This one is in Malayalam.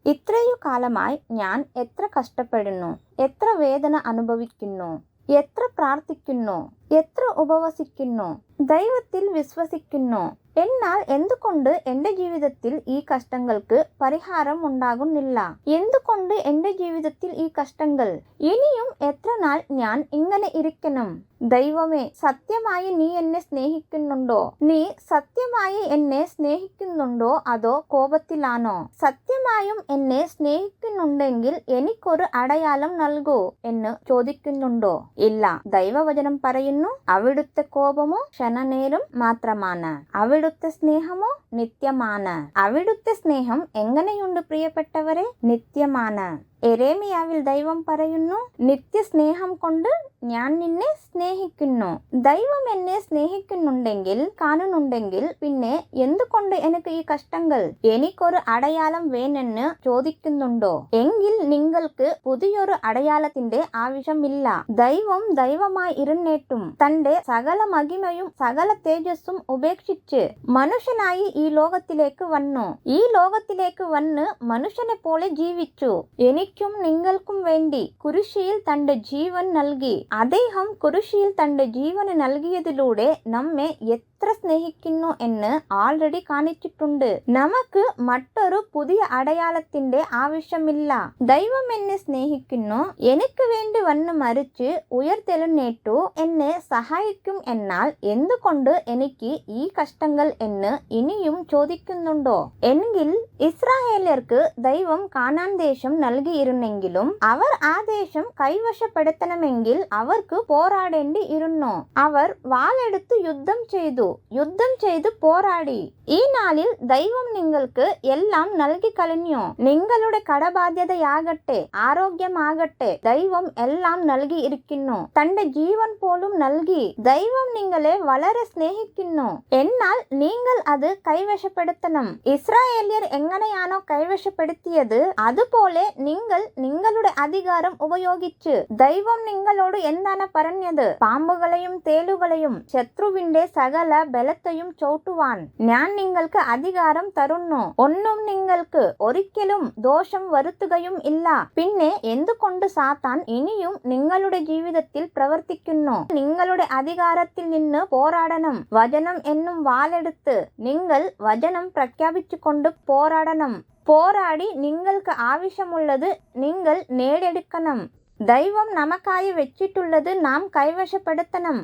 ഇത്രയു കാലമായി ഞാൻ എത്ര കഷ്ടപ്പെടുന്നു, എത്ര വേദന അനുഭവിക്കുന്നു, എത്ര പ്രാർത്ഥിക്കുന്നു, എത്ര ഉപവസിക്കുന്നു, ദൈവത്തിൽ വിശ്വസിക്കുന്നു. എന്നാൽ എന്തുകൊണ്ട് എൻ്റെ ജീവിതത്തിൽ ഈ കഷ്ടങ്ങൾക്ക് പരിഹാരം ഉണ്ടാകുന്നില്ല? എന്തുകൊണ്ട് എൻ്റെ ജീവിതത്തിൽ ഈ കഷ്ടങ്ങൾ? ഇനിയും എത്ര നാൾ ഞാൻ ഇങ്ങനെ ഇരിക്കണം? ദൈവമേ, സത്യമായി നീ എന്നെ സ്നേഹിക്കുന്നുണ്ടോ? നീ സത്യമായി എന്നെ സ്നേഹിക്കുന്നുണ്ടോ അതോ കോപത്തിലാണോ? സത്യമായും എന്നെ സ്നേഹിക്കുന്നുണ്ടെങ്കിൽ എനിക്കൊരു അടയാളം നൽകൂ എന്ന് ചോദിക്കുന്നുണ്ടോ? ഇല്ല. ദൈവവചനം പറയുന്നു, അവിടുത്തെ കോപമോ ക്ഷണനേരം മാത്രമാണ്, അവിടുത്തെ സ്നേഹമോ നിത്യമാണ്. അവിടുത്തെ സ്നേഹം എങ്ങനെയുണ്ട് പ്രിയപ്പെട്ടവരെ? നിത്യമാണ്. യെരേമിയാവിൽ ദൈവം പറയുന്നു, നിത്യസ്നേഹം കൊണ്ട് ഞാൻ നിന്നെ സ്നേഹിക്കുന്നു. ദൈവം എന്നെ സ്നേഹിക്കുന്നുണ്ടെങ്കിൽ, കാണുന്നുണ്ടെങ്കിൽ പിന്നെ എന്തുകൊണ്ട് എനിക്ക് ഈ കഷ്ടങ്ങൾ? എനിക്കൊരു അടയാളം വേണമെന്ന് ചോദിക്കുന്നുണ്ടോ? എങ്കിൽ നിങ്ങൾക്ക് പുതിയൊരു അടയാളത്തിന്റെ ആവശ്യമില്ല. ദൈവം ദൈവമായി ഇരുന്നേറ്റും തന്റെ സകല മഹിമയും സകല തേജസ്സും ഉപേക്ഷിച്ച് മനുഷ്യനായി ഈ ലോകത്തിലേക്ക് വന്നു. ഈ ലോകത്തിലേക്ക് വന്ന് മനുഷ്യനെ പോലെ ജീവിച്ചു. എനിക്കും നിങ്ങൾക്കും വേണ്ടി കുരിശിൽ തന്റെ ജീവൻ നൽകി. അദ്ദേഹം കുരിശിൽ തന്റെ ജീവൻ നൽകിയതിലൂടെ നമ്മെ എത്ര സ്നേഹിക്കുന്നു എന്ന് ആൾറെഡി കാണിച്ചിട്ടുണ്ട്. നമുക്ക് മറ്റൊരു പുതിയ അടയാളത്തിന്റെ ആവശ്യമില്ല. ദൈവം എന്നെ സ്നേഹിക്കുന്നു, എനിക്ക് വേണ്ടി വന്ന് മരിച്ച് ഉയർത്തെഴുന്നേറ്റു എന്നെ സഹായിക്കും. എന്നാൽ എന്തുകൊണ്ട് എനിക്ക് ഈ കഷ്ടങ്ങൾ എന്ന് ഇനിയും ചോദിക്കുന്നുണ്ടോ? എങ്കിൽ ഇസ്രായേല്യർക്ക് ദൈവം കാനാൻ ദേശം നൽകിയിരുന്നെങ്കിലും അവർ ആ ദേശം കൈവശപ്പെടുത്തണമെങ്കിൽ അവർക്ക് പോരാടേണ്ടി ഇരുന്നു. അവർ വാളെടുത്ത് യുദ്ധം ചെയ്ത് പോരാടി. ഈ നാളിൽ ദൈവം നിങ്ങൾക്ക് എല്ലാം നൽകി കഴിഞ്ഞു. നിങ്ങളുടെ കടബാധ്യതയാകട്ടെ, ആരോഗ്യമാകട്ടെ, ദൈവം എല്ലാം നൽകിയിരിക്കുന്നു. തന്റെ ജീവൻ പോലും നൽകി. ദൈവം നിങ്ങളെ വളരെ സ്നേഹിക്കുന്നു. എന്നാൽ നിങ്ങൾ അത് കൈവശപ്പെടുത്തണം. ഇസ്രായേല്യർ എങ്ങനെയാണോ കൈവശപ്പെടുത്തിയത് അതുപോലെ നിങ്ങൾ നിങ്ങളുടെ അധികാരം ഉപയോഗിച്ച്. ദൈവം നിങ്ങളോട് എന്താണ് പറഞ്ഞത്? പാമ്പുകളെയും തേളുകളെയും ശത്രുവിന്റെ സകല ബലത്തെയും ചവിട്ടുവാൻ ഞാൻ നിങ്ങൾക്ക് അധികാരം തരുന്നു. ഒന്നും നിങ്ങൾക്ക് ഒരിക്കലും ദോഷം വരുത്തുകയും ഇല്ല. പിന്നെ എന്തുകൊണ്ട് സാത്താൻ ഇനിയും നിങ്ങളുടെ ജീവിതത്തിൽ പ്രവർത്തിക്കുന്നു? നിങ്ങളുടെ അധികാരത്തിൽ നിന്ന് പോരാടണം. വചനം എന്നും വാളെടുത്ത് നിങ്ങൾ വചനം പ്രഖ്യാപിച്ചുകൊണ്ട് പോരാടണം. പോരാടി നിങ്ങൾക്ക് ആവശ്യമുള്ളത് നിങ്ങൾ നേടിയെടുക്കണം. ദൈവം നമുക്കായി വെച്ചിട്ടുള്ളത് നാം കൈവശപ്പെടുത്തണം.